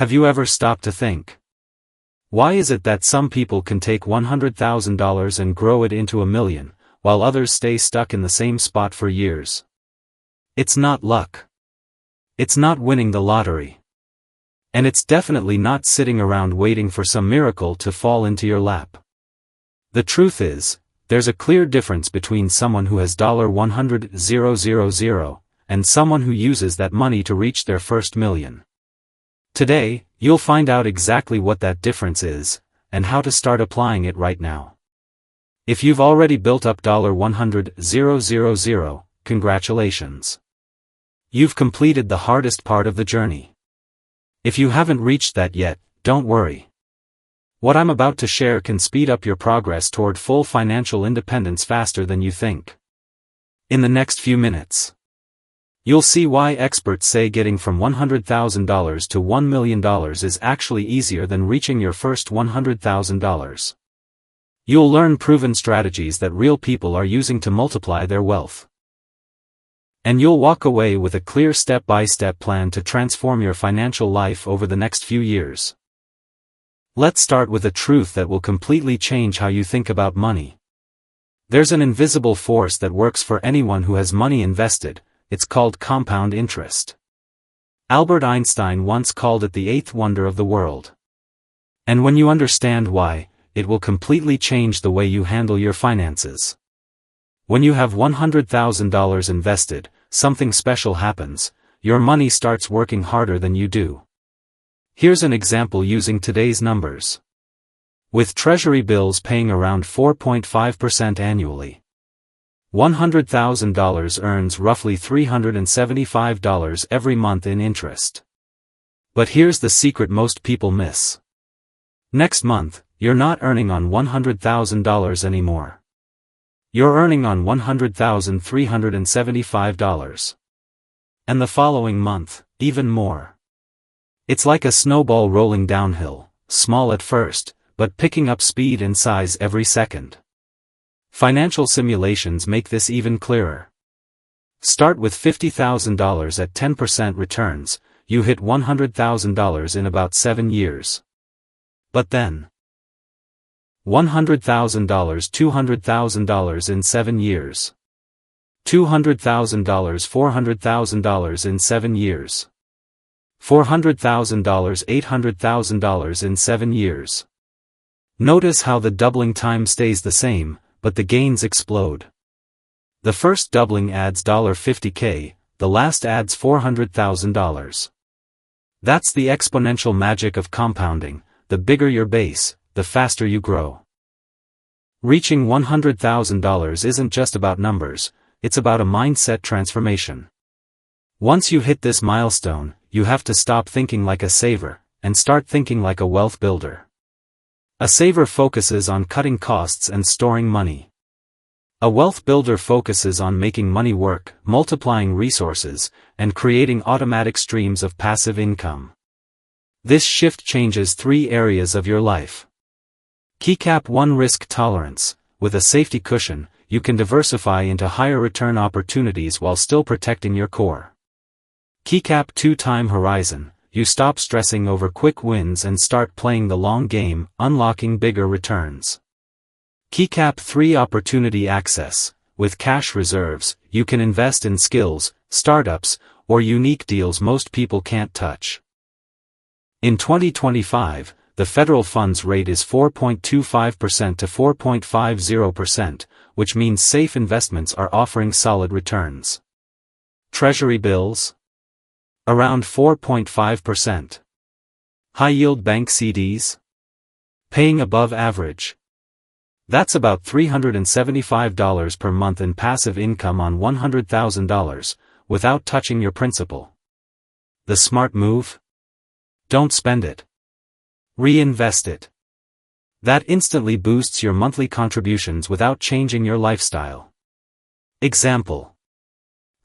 Have you ever stopped to think? Why is it that some people can take $100,000 and grow it into $1 million, while others stay stuck in the same spot for years? It's not luck. It's not winning the lottery. And it's definitely not sitting around waiting for some miracle to fall into your lap. The truth is, there's a clear difference between someone who has $100,000 and someone who uses that money to reach their first million. Today, you'll find out exactly what that difference is, and how to start applying it right now. If you've already built up $100,000, congratulations. You've completed the hardest part of the journey. If you haven't reached that yet, don't worry. What I'm about to share can speed up your progress toward full financial independence faster than you think. In the next few minutes, you'll see why experts say getting from $100,000 to $1 million is actually easier than reaching your first $100,000. You'll learn proven strategies that real people are using to multiply their wealth. And you'll walk away with a clear step-by-step plan to transform your financial life over the next few years. Let's start with a truth that will completely change how you think about money. There's an invisible force that works for anyone who has money invested. It's called compound interest. Albert Einstein once called it the eighth wonder of the world. And when you understand why, it will completely change the way you handle your finances. When you have $100,000 invested, something special happens. Your money starts working harder than you do. Here's an example using today's numbers. With Treasury bills paying around 4.5% annually, $100,000 earns roughly $375 every month in interest. But here's the secret most people miss. Next month, you're not earning on $100,000 anymore. You're earning on $100,375. And the following month, even more. It's like a snowball rolling downhill, small at first, but picking up speed and size every second. Financial simulations make this even clearer. Start with $50,000 at 10% returns, you hit $100,000 in about 7 years. But then, $100,000, $200,000 in 7 years. $200,000, $400,000 in 7 years. $400,000, $800,000 in 7 years. Notice how the doubling time stays the same, but the gains explode. The first doubling adds $50K, the last adds $400,000. That's the exponential magic of compounding. The bigger your base, the faster you grow. Reaching $100,000 isn't just about numbers, it's about a mindset transformation. Once you hit this milestone, you have to stop thinking like a saver, and start thinking like a wealth builder. A saver focuses on cutting costs and storing money. A wealth builder focuses on making money work, multiplying resources, and creating automatic streams of passive income. This shift changes 3 areas of your life. Keycap 1: Risk tolerance. With a safety cushion, you can diversify into higher return opportunities while still protecting your core. Keycap 2: Time horizon. You stop stressing over quick wins and start playing the long game, unlocking bigger returns. Keycap 3: Opportunity access. With cash reserves, you can invest in skills, startups, or unique deals most people can't touch. In 2025, the federal funds rate is 4.25% to 4.50%, which means safe investments are offering solid returns. Treasury bills? Around 4.5%. High-yield bank CDs? Paying above average. That's about $375 per month in passive income on $100,000, without touching your principal. The smart move? Don't spend it. Reinvest it. That instantly boosts your monthly contributions without changing your lifestyle. Example: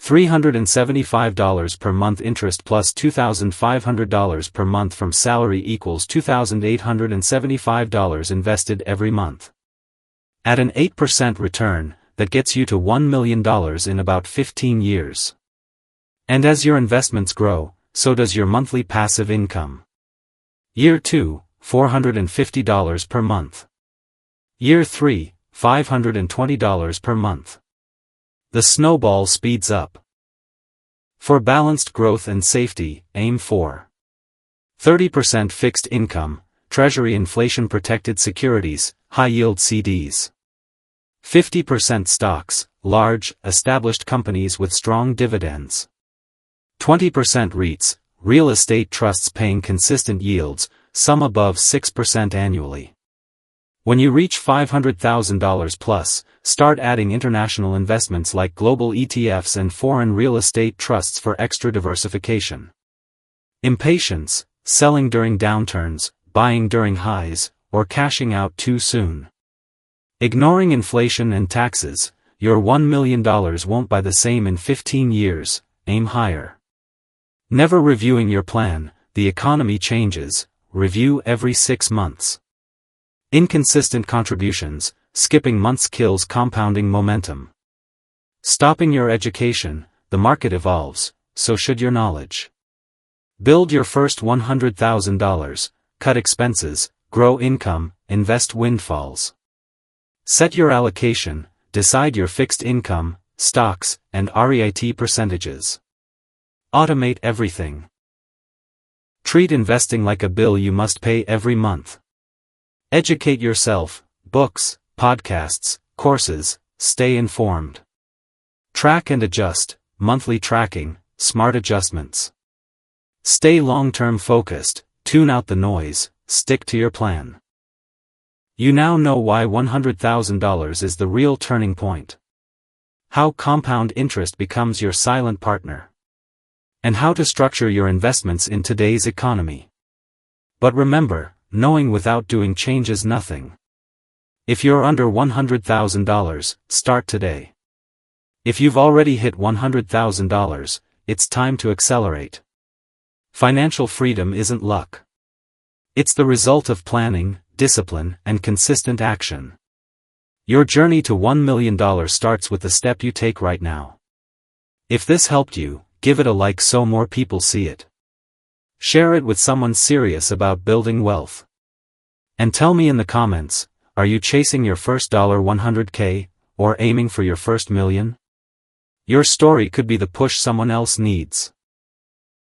$375 per month interest plus $2,500 per month from salary equals $2,875 invested every month. At an 8% return, that gets you to $1 million in about 15 years. And as your investments grow, so does your monthly passive income. Year 2, $450 per month. Year 3, $520 per month. The snowball speeds up. For balanced growth and safety, aim for 30% fixed income, Treasury inflation-protected securities, high-yield CDs. 50% stocks, large, established companies with strong dividends. 20% REITs, real estate trusts paying consistent yields, some above 6% annually. When you reach $500,000 plus, start adding international investments like global ETFs and foreign real estate trusts for extra diversification. Impatience, selling during downturns, buying during highs, or cashing out too soon. Ignoring inflation and taxes, your $1 million won't buy the same in 15 years, aim higher. Never reviewing your plan, the economy changes, review every 6 months. Inconsistent contributions, skipping months kills compounding momentum. Stopping your education, the market evolves, so should your knowledge. Build your first $100,000, cut expenses, grow income, invest windfalls. Set your allocation, decide your fixed income, stocks, and REIT percentages. Automate everything. Treat investing like a bill you must pay every month. Educate yourself, books, podcasts, courses, stay informed. Track and adjust, monthly tracking, smart adjustments. Stay long-term focused, tune out the noise, stick to your plan. You now know why $100,000 is the real turning point. How compound interest becomes your silent partner. And how to structure your investments in today's economy. But remember, knowing without doing changes nothing. If you're under $100,000, start today. If you've already hit $100,000, it's time to accelerate. Financial freedom isn't luck. It's the result of planning, discipline, and consistent action. Your journey to $1 million starts with the step you take right now. If this helped you, give it a like so more people see it. Share it with someone serious about building wealth. And tell me in the comments, are you chasing your first $100K, or aiming for your first million? Your story could be the push someone else needs.